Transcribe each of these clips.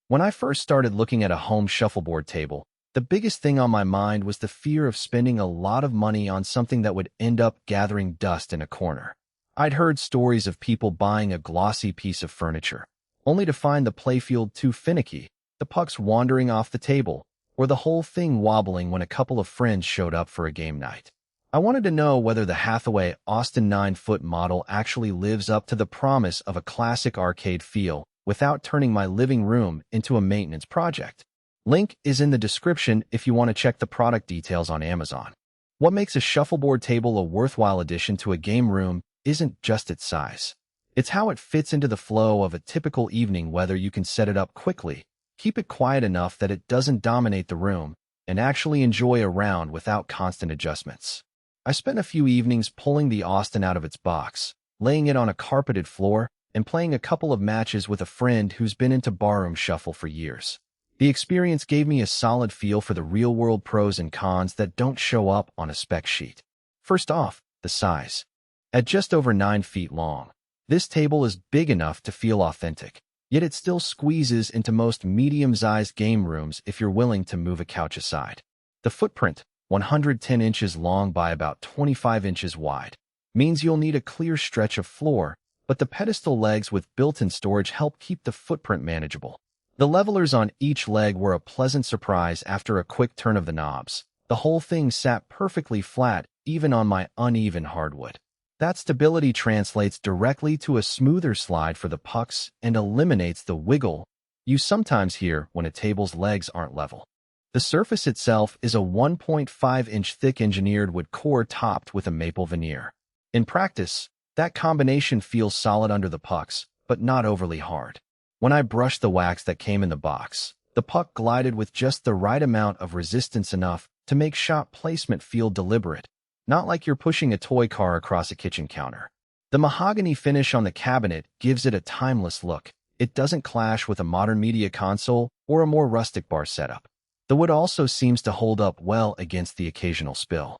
When I first started looking at a home shuffleboard table, the biggest thing on my mind was the fear of spending a lot of money on something that would end up gathering dust in a corner. I'd heard stories of people buying a glossy piece of furniture, only to find the playfield too finicky, the pucks wandering off the table, or the whole thing wobbling when a couple of friends showed up for a game night. I wanted to know whether the Hathaway Austin 9-foot model actually lives up to the promise of a classic arcade feel without turning my living room into a maintenance project. Link is in the description if you want to check the product details on Amazon. What makes a shuffleboard table a worthwhile addition to a game room isn't just its size. It's how it fits into the flow of a typical evening, whether you can set it up quickly, keep it quiet enough that it doesn't dominate the room, and actually enjoy a round without constant adjustments. I spent a few evenings pulling the Austin out of its box, laying it on a carpeted floor, and playing a couple of matches with a friend who's been into barroom shuffle for years. The experience gave me a solid feel for the real-world pros and cons that don't show up on a spec sheet. First off, the size. At just over 9 feet long, this table is big enough to feel authentic, yet it still squeezes into most medium-sized game rooms if you're willing to move a couch aside. The footprint, 110 inches long by about 25 inches wide, means you'll need a clear stretch of floor, but the pedestal legs with built-in storage help keep the footprint manageable. The levelers on each leg were a pleasant surprise after a quick turn of the knobs. The whole thing sat perfectly flat, even on my uneven hardwood. That stability translates directly to a smoother slide for the pucks and eliminates the wiggle you sometimes hear when a table's legs aren't level. The surface itself is a 1.5-inch thick engineered wood core topped with a maple veneer. In practice, that combination feels solid under the pucks, but not overly hard. When I brushed the wax that came in the box, the puck glided with just the right amount of resistance, enough to make shot placement feel deliberate, not like you're pushing a toy car across a kitchen counter. The mahogany finish on the cabinet gives it a timeless look. It doesn't clash with a modern media console or a more rustic bar setup. The wood also seems to hold up well against the occasional spill.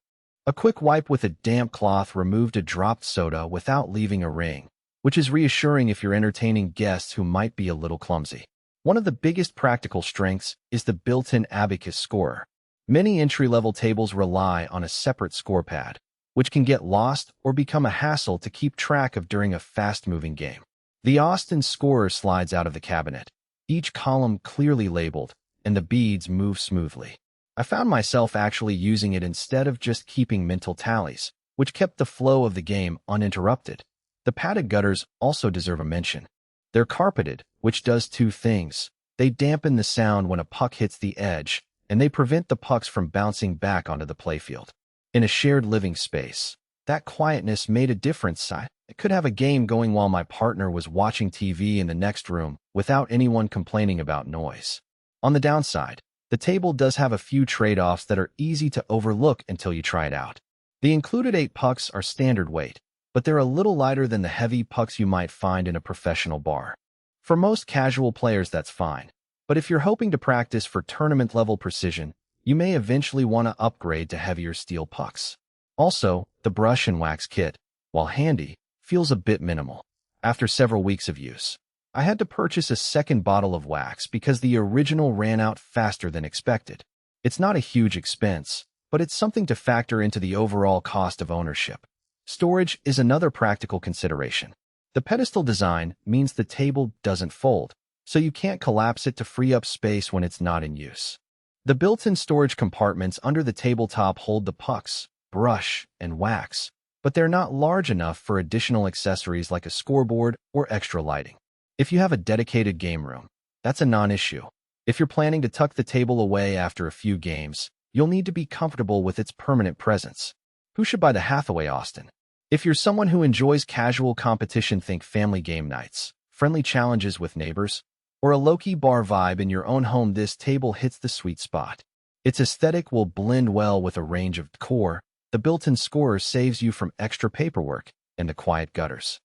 A quick wipe with a damp cloth removed a dropped soda without leaving a ring, which is reassuring if you're entertaining guests who might be a little clumsy. One of the biggest practical strengths is the built-in Abacus scorer. Many entry-level tables rely on a separate score pad, which can get lost or become a hassle to keep track of during a fast-moving game. The Austin scorer slides out of the cabinet, each column clearly labeled, and the beads move smoothly. I found myself actually using it instead of just keeping mental tallies, which kept the flow of the game uninterrupted. The padded gutters also deserve a mention. They're carpeted, which does two things. They dampen the sound when a puck hits the edge, and they prevent the pucks from bouncing back onto the playfield. In a shared living space, that quietness made a difference. I could have a game going while my partner was watching TV in the next room without anyone complaining about noise. On the downside, the table does have a few trade-offs that are easy to overlook until you try it out. The included 8 pucks are standard weight, but they're a little lighter than the heavy pucks you might find in a professional bar. For most casual players, that's fine. But if you're hoping to practice for tournament-level precision, you may eventually want to upgrade to heavier steel pucks. Also, the brush and wax kit, while handy, feels a bit minimal. After several weeks of use, I had to purchase a second bottle of wax because the original ran out faster than expected. It's not a huge expense, but it's something to factor into the overall cost of ownership. Storage is another practical consideration. The pedestal design means the table doesn't fold, so you can't collapse it to free up space when it's not in use. The built-in storage compartments under the tabletop hold the pucks, brush, and wax, but they're not large enough for additional accessories like a scoreboard or extra lighting. If you have a dedicated game room, that's a non-issue. If you're planning to tuck the table away after a few games, you'll need to be comfortable with its permanent presence. Who should buy the Hathaway Austin? If you're someone who enjoys casual competition, think family game nights, friendly challenges with neighbors, or a low-key bar vibe in your own home, this table hits the sweet spot. Its aesthetic will blend well with a range of decor. The built-in scorer saves you from extra paperwork and the quiet gutters.